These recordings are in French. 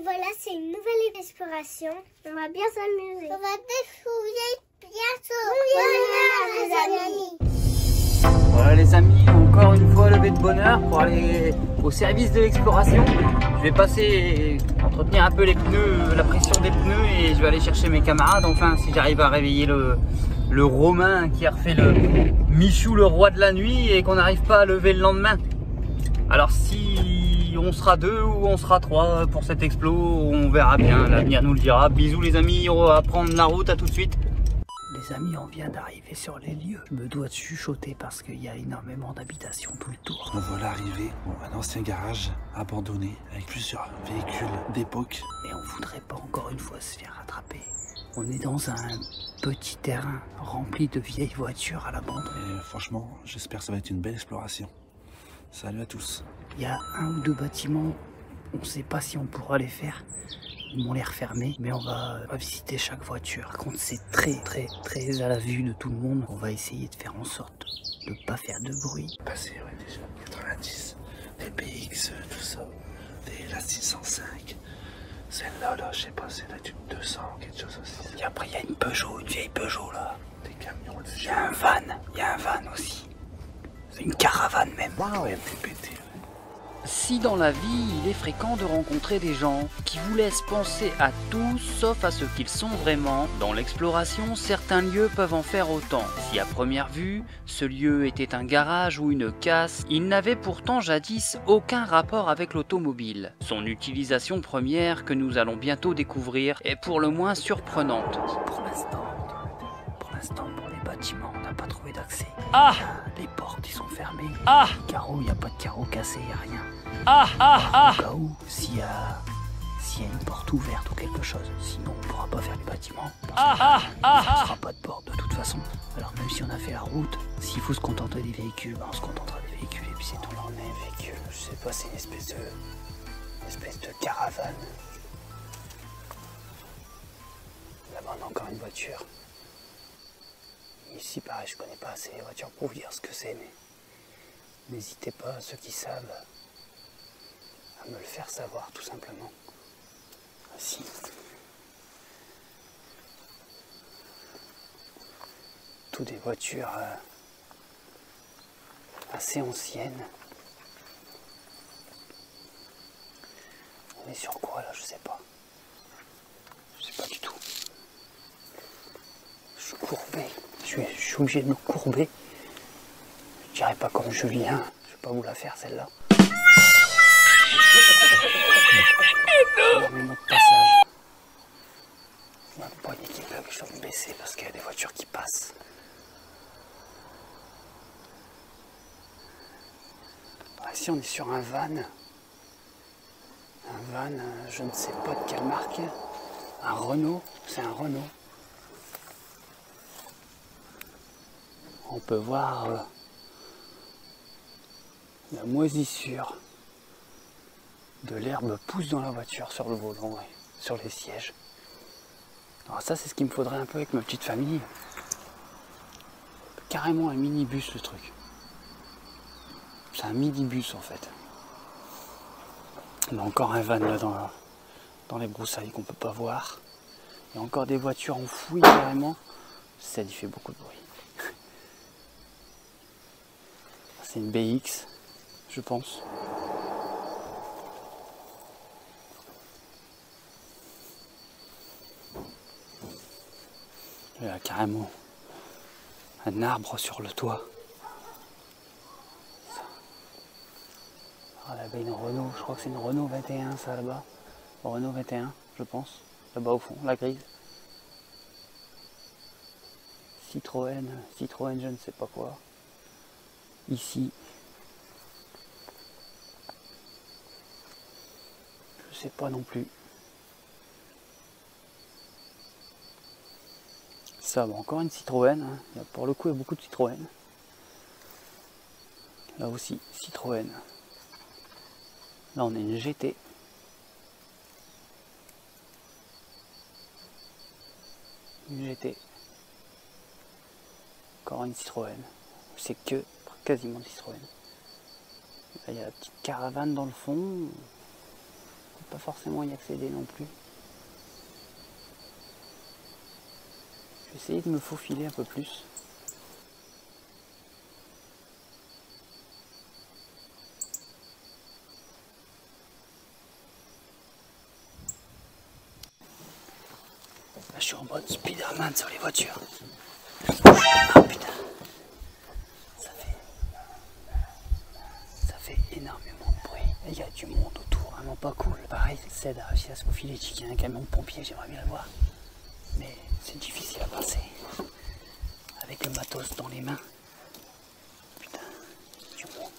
Et voilà, c'est une nouvelle exploration. On va bien s'amuser. On va découvrir bientôt. Bonne les amis. Voilà les amis, encore une fois levé de bonne heure pour aller au service de l'exploration. Je vais passer entretenir un peu les pneus, la pression des pneus, et je vais aller chercher mes camarades. Enfin, si j'arrive à réveiller le Romain qui a refait le Michou, le roi de la nuit, et qu'on n'arrive pas à lever le lendemain. Alors si on sera 2 ou on sera 3 pour cet explo, on verra bien, l'avenir nous le dira. Bisous les amis, on va prendre la route, à tout de suite. Les amis, on vient d'arriver sur les lieux. Je me dois de chuchoter parce qu'il y a énormément d'habitations tout le tour. On voilà arriver à un ancien garage abandonné avec plusieurs véhicules d'époque. Et on voudrait pas encore une fois se faire rattraper. On est dans un petit terrain rempli de vieilles voitures à l'abandon. Et franchement, j'espère que ça va être une belle exploration. Salut à tous. Il y a 1 ou 2 bâtiments, on ne sait pas si on pourra les faire. Ils m'ont l'air fermés, mais on va visiter chaque voiture. Par contre, c'est très à la vue de tout le monde. On va essayer de faire en sorte de ne pas faire de bruit. Passé, ouais, déjà 90, des BX, tout ça, la 605. Celle-là, je sais pas, c'est là une 200, quelque chose aussi. Et après, il y a une Peugeot, une vieille Peugeot là. Des camions, il y a un van aussi. C'est une caravane même. Waouh, elle était pétée. Si dans la vie, il est fréquent de rencontrer des gens qui vous laissent penser à tout sauf à ce qu'ils sont vraiment, dans l'exploration, certains lieux peuvent en faire autant. Si à première vue, ce lieu était un garage ou une casse, il n'avait pourtant jadis aucun rapport avec l'automobile. Son utilisation première, que nous allons bientôt découvrir, est pour le moins surprenante. Pour l'instant, pour les bâtiments, on n'a pas trouvé d'accès. Ah! Les portes, ils sont fermées. Ah! Les carreaux, il n'y a pas de carreaux cassés, il n'y a rien. Au cas où, s'il y a une porte ouverte ou quelque chose. Sinon, on ne pourra pas faire les bâtiments. Parce qu'il ne sera pas de porte de toute façon. Alors même si on a fait la route, s'il faut se contenter des véhicules, on se contentera des véhicules et puis c'est tout. On a un véhicule, je sais pas, c'est une espèce de caravane. Là-bas, on a encore une voiture. Ici, pareil, je connais pas assez les voitures pour vous dire ce que c'est, mais n'hésitez pas, ceux qui savent, à me le faire savoir, tout simplement. Si. Toutes des voitures assez anciennes. On est sur quoi, là? Je sais pas. Je sais pas du tout. Je suis courbé. Je suis obligé de me courber. Je dirais pas comme Julien. Je vais pas vous la faire celle-là. Énormément de passage. Ma poignée qui bug, je dois me baisser parce qu'il y a des voitures qui passent. Ici on est sur un van. Un van, je ne sais pas de quelle marque. Un Renault. C'est un Renault. On peut voir la moisissure de l'herbe pousse dans la voiture, sur le volant et sur les sièges. Alors ça, c'est ce qu'il me faudrait un peu avec ma petite famille. Carrément un minibus, le truc. C'est un minibus en fait. On a encore un van là dans les broussailles qu'on peut pas voir. Il y a encore des voitures enfouies carrément. Ça lui fait beaucoup de bruit. C'est une BX, je pense. Il y a carrément un arbre sur le toit. Ah, là-bas, une Renault, je crois que c'est une Renault 21, ça là-bas. Renault 21, je pense. Là-bas au fond, la grise. Citroën, je ne sais pas quoi. Ici, je sais pas non plus. Ça, bon, encore une Citroën. Hein. Pour le coup, il y a beaucoup de Citroën. Là aussi, Citroën. Là, on a une GT. Une GT. Encore une Citroën. C'est que quasiment Citroën. Là, il y a la petite caravane dans le fond. pas forcément y accéder non plus. Je vais essayer de me faufiler un peu plus. Là, je suis en mode Spider-Man sur les voitures. Ah putain. Ça fait énormément de bruit. Il y a du monde autour, vraiment pas cool. Pareil, Ced a réussi à se faufiler. Je dis qu'il y a un camion de pompiers, j'aimerais bien le voir. Mais c'est difficile à passer. Avec le matos dans les mains. Putain, du monde.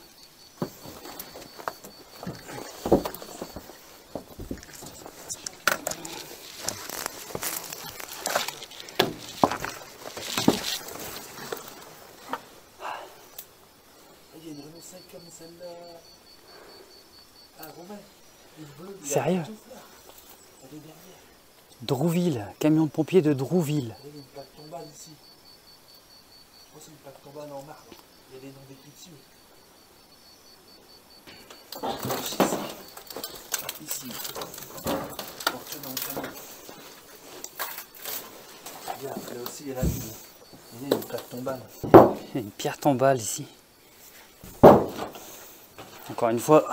Il y a une Renault 5 comme celle-là. Ah, Romain, une bleue. Sérieux? Elle est derrière. Drouville, camion de pompiers de Drouville. Il y a une plaque tombale ici. Je crois que c'est une plaque tombale en marbre. Il y a des noms d'écrits dessus. Ici. Portée dans le camion. Regarde, là aussi il y a la ville. Il y a une plaque tombale. Il y a une pierre tombale ici. Encore une fois,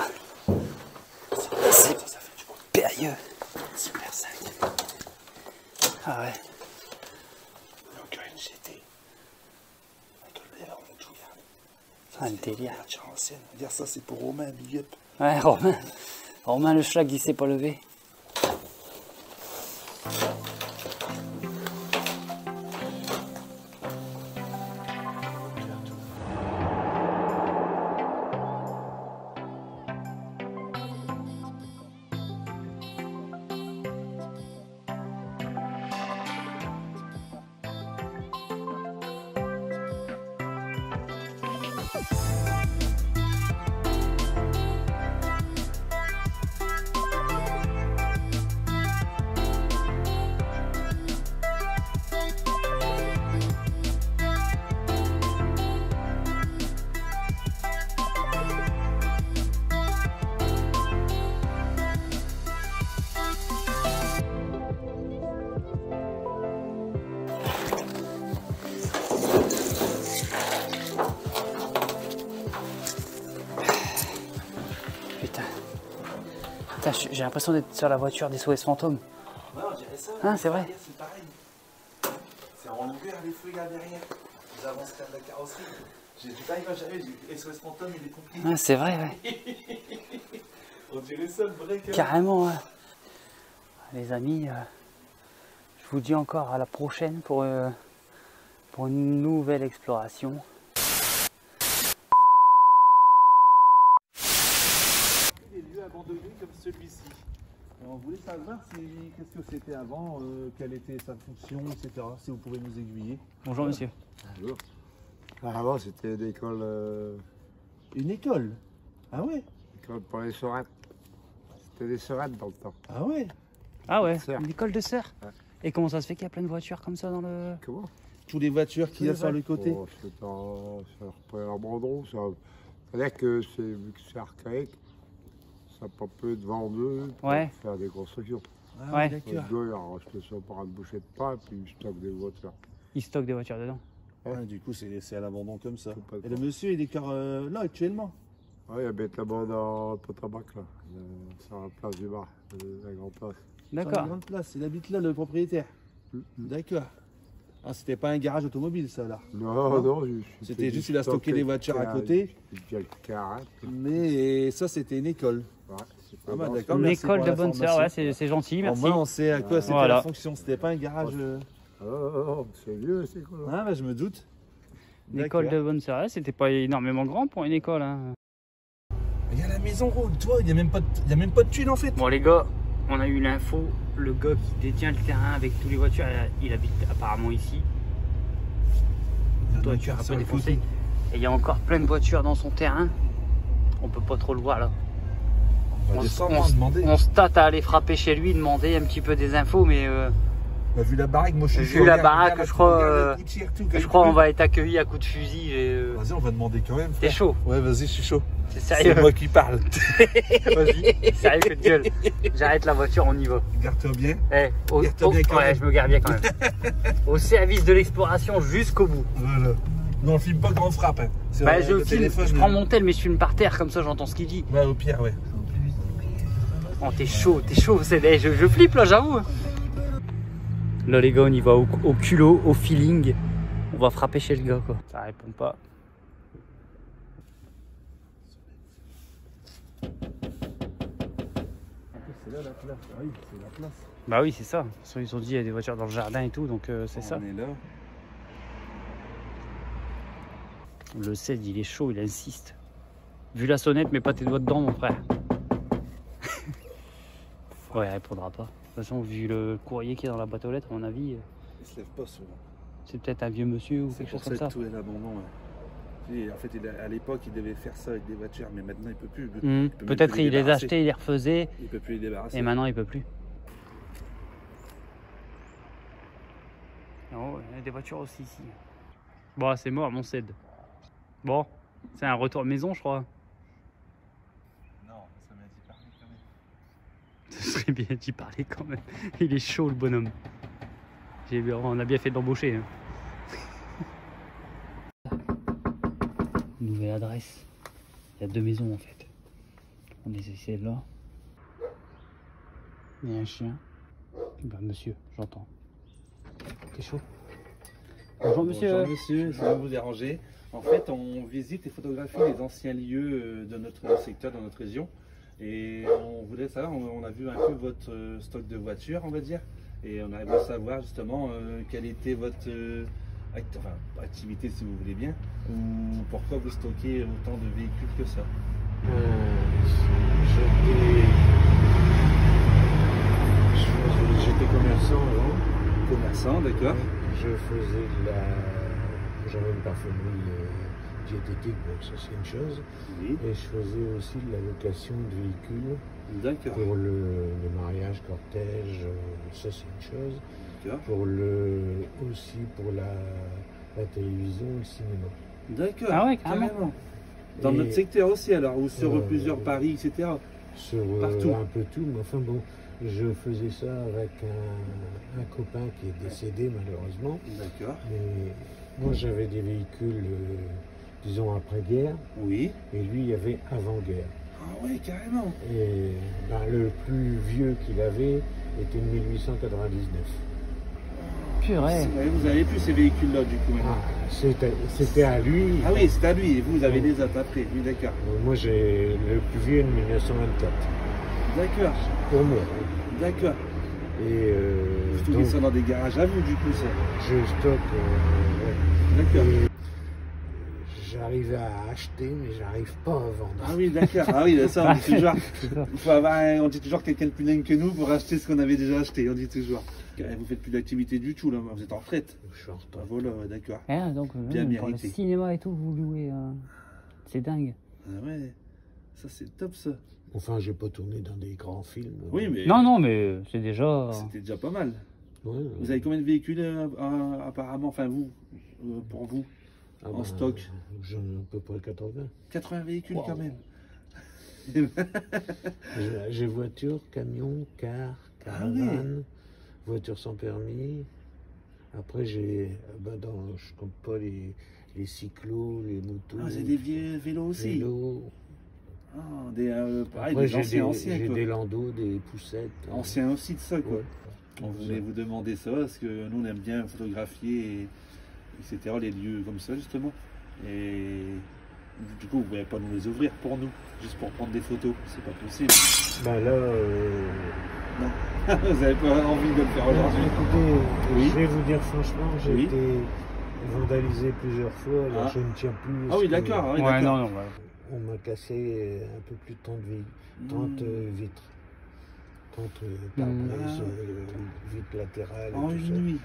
c'est périlleux. Super 5. Ah ouais. Encore une GT. Avec le lever en tout, regarde. Ah, le délire. La voiture ancienne. Regarde, ça c'est pour Romain, big up. Ouais, Romain le schlag, il s'est pas levé. Putain, j'ai l'impression d'être sur la voiture des SOS fantômes. Ouais, on dirait ça. Ah, c'est vrai. C'est pareil. C'est en longueur, les feux, regarde derrière. Ils avancent vers la carrosserie. J'ai dit, pas, jamais, j'ai SOS fantôme, il est compris. Ah, c'est vrai, ouais. On dirait ça, le vrai. Carrément, ouais. Les amis, je vous dis encore à la prochaine pour une nouvelle exploration. Des lieux abandonnés comme celui-ci. On voulait savoir qu'est-ce que c'était avant, quelle était sa fonction, etc. Si vous pouvez nous aiguiller. Bonjour monsieur. Bonjour. Avant, c'était une école, Une école? Ah ouais? école pour les sorettes. C'était des sorettes dans le temps. Ah ouais? Ah ouais, Sœur. une école de sœurs. Ouais. Et comment ça se fait qu'il y a plein de voitures comme ça dans le... Comment? Tous les voitures qu'il y a sur le côté? Oh, c'est un abandon. C'est-à-dire que vu que c'est archaïque, ça peut peu de vendeux pour Ouais. faire des constructions. Ah Ouais. Le d'accord. gars, il a racheté ça par un boucher de pain et puis il stocke des voitures. Ils stockent des voitures dedans. Ah, du coup, c'est à l'abandon comme ça. Complètement. Et le monsieur, il est encore là actuellement? Ouais, il habite là-bas dans le Potabac, là, sur la place du bar, la grande place. Sur la D'accord. grande place, il habite là, le propriétaire. D'accord. Ah, c'était pas un garage automobile, ça, là? Non, non, C'était juste, il a stocké des voitures à côté. Quelques arrêts. Mais ça, c'était une école. Ouais, c'est Ah bah, pas d'accord. Une merci école pour de bonne sœur, l'information. ouais, c'est gentil, merci. Au moins, on sait à quoi c'était Voilà. la fonction. C'était pas un garage. Oh, c'est vieux, c'est quoi. Ah, bah, je me doute. Une école D'accord. de bonne sœur, ouais, c'était pas énormément grand pour une école. Hein. Il y a la maison ronde, toi, il n'y a même pas de tuile en fait. Bon les gars, on a eu l'info, le gars qui détient le terrain avec toutes les voitures, il habite apparemment ici. Une voiture un peu défoncée. Et il y a encore plein de voitures dans son terrain. On peut pas trop le voir là. On va On, descendre, on- demander. on se tâte à aller frapper chez lui, demander un petit peu des infos, mais Bah, vu la baraque, moi je suis Vu chaud, la regarde, baraque, regarde, je crois, regarde la poussière, tout, je quel crois truc. on va être accueillis à coups de fusil. Vas-y, on va demander quand même. T'es frère. chaud? Ouais, vas-y, je suis chaud. C'est sérieux? C'est moi qui parle. Vas-y, sérieux que de gueule. J'arrête la voiture, on y va. Garde-toi bien. Eh, Garde-toi bien quand ouais, même. je me garde bien quand même. Au service de l'exploration jusqu'au bout. Voilà. Non, on filme pas quand on frappe. Hein. Bah, je filme, je prends mon tel, mais je filme par terre, comme ça j'entends ce qu'il dit. Ouais, au pire, ouais. Oh, t'es chaud, je flippe là, j'avoue. Là, les gars, on y va au culot, au feeling. On va frapper chez le gars, quoi. Ça répond pas. C'est là la place. Ah oui, c'est la place. Bah oui, c'est ça. Ils ont dit qu'il y a des voitures dans le jardin et tout, donc c'est ça. On est là. Le CED, il est chaud, il insiste. Vu la sonnette, mets pas tes doigts dedans, mon frère. Ouais, il répondra pas. De toute façon, vu le courrier qui est dans la boîte aux lettres, à mon avis, Il se lève pas souvent. c'est peut-être un vieux monsieur ou C'est quelque pour chose comme ça ça. que tout est l'abandon. Ouais. Et en fait, à l'époque, il devait faire ça avec des voitures, mais maintenant, il peut plus. Il peut même Peut-être plus il les débarrasser. achetait, il les refaisait, Il peut plus les débarrasser. et maintenant il peut plus. Oh, il y a des voitures aussi ici. Bon, c'est mort, mon CED. Bon, c'est un retour maison, je crois. Non, ça m'a dit parler quand même. Ce serait bien d'y parler quand même. Il est chaud, le bonhomme. On a bien fait de l'embaucher. Hein. Nouvelle adresse. Il y a 2 maisons en fait. On est celle-là. Il y a un chien. Bah, monsieur, j'entends. T'es chaud? Bonjour monsieur. Bonjour monsieur, ça va vous déranger. En fait, on visite et photographie les anciens lieux de notre secteur, dans notre région. Et on voudrait savoir, on a vu un peu votre stock de voitures, on va dire. Et on aimerait savoir justement quelle était votre activité, si vous voulez bien, ou pourquoi vous stockez autant de véhicules que ça. J'étais commerçant avant. Commerçant, d'accord. J'avais une parfumerie diététique, donc ça c'est une chose. Oui, Et je faisais aussi de la location de véhicules d'accord. pour le mariage, cortège, ça c'est une chose. D'accord. Aussi pour la télévision, le cinéma. D'accord. Ah ouais, carrément. Dans Et, notre secteur aussi, alors, ou sur plusieurs paris, etc. Sur Partout. un peu tout, mais enfin bon, je faisais ça avec un copain qui est décédé malheureusement. D'accord. Mais moi j'avais des véhicules, disons après-guerre, Oui. et lui il y avait avant-guerre. Ah ouais, carrément. Et ben, le plus vieux qu'il avait était de 1899. Purée. Vous avez plus ces véhicules-là, du coup, maintenant. C'était à lui. Ah oui, c'est à lui, et vous avez des autres après. Oui, d'accord. Moi j'ai le plus vieux de 1924. D'accord. Pour moi. D'accord. Et Vous stockez ça dans des garages à vous, du coup, ça. je stocke. Ouais. D'accord. Et j'arrive à acheter, mais j'arrive pas à vendre. Ah oui, d'accord. Ah oui, ça, on dit toujours. Il faut avoir, on dit toujours quelqu'un de plus dingue que nous pour acheter ce qu'on avait déjà acheté. On dit toujours. Vous faites plus d'activité du tout, là. Vous êtes en retraite. Je suis en retard. Ah, voilà, ouais, d'accord. Ah, donc, Bien pour le mérité. cinéma et tout, vous louez. C'est dingue. Ah ouais, ça c'est top, ça. Enfin, j'ai pas tourné dans des grands films. Oui, mais Non, mais c'est déjà. c'était déjà pas mal. Ouais, Vous avez combien de véhicules apparemment, enfin vous, pour vous, ah en ben, stock? J'en ai à peu près 80. 80 véhicules Wow. quand même. J'ai voiture, camion, car, caravane, voiture sans permis. Après, j'ai. Je compte pas les cyclos, les motos. Ah, vous avez des vieux vélos aussi. vélos. Ah, pareil, Après, des anciens, j'ai quoi. des landaux, des poussettes. Anciens aussi de ça, quoi. Ouais. On voulait vous demander ça parce que nous on aime bien photographier, etc. les lieux comme ça justement. Et du coup, vous ne pouvez pas nous les ouvrir pour nous, juste pour prendre des photos, c'est pas possible. Ben là, Non, vous n'avez pas envie de le faire aujourd'hui. écoutez, Oui. je vais vous dire franchement, j'ai Oui. été vandalisé plusieurs fois, alors Ah. je ne tiens plus. Ah oui, d'accord. Oui, Ouais, d'accord. non, ouais. On m'a cassé un peu plus de 30 vitres. 30 pare-brise, vitres latérales. En et tout ça. une nuit.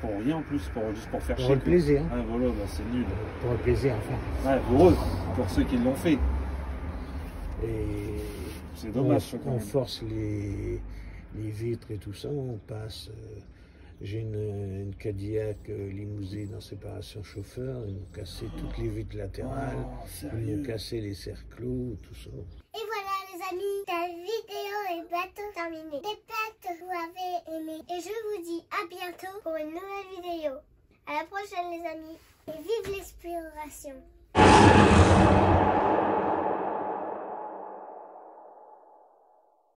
Pour rien en plus, juste pour faire Pour chier. le plaisir. Ah voilà, bah, c'est nul. Pour le plaisir, enfin. Ouais, pour eux, pour ceux qui l'ont fait. Et C'est dommage, ça, quand on même. force les vitres et tout ça, on passe J'ai une Cadillac limousine en séparation chauffeur. Ils m'ont cassé toutes les vitres latérales. Ils m'ont cassé les cerclos, tout ça. Et voilà les amis, la vidéo est bientôt terminée. J'espère que vous avez aimé. Et je vous dis à bientôt pour une nouvelle vidéo. À la prochaine les amis. Et vive l'exploration.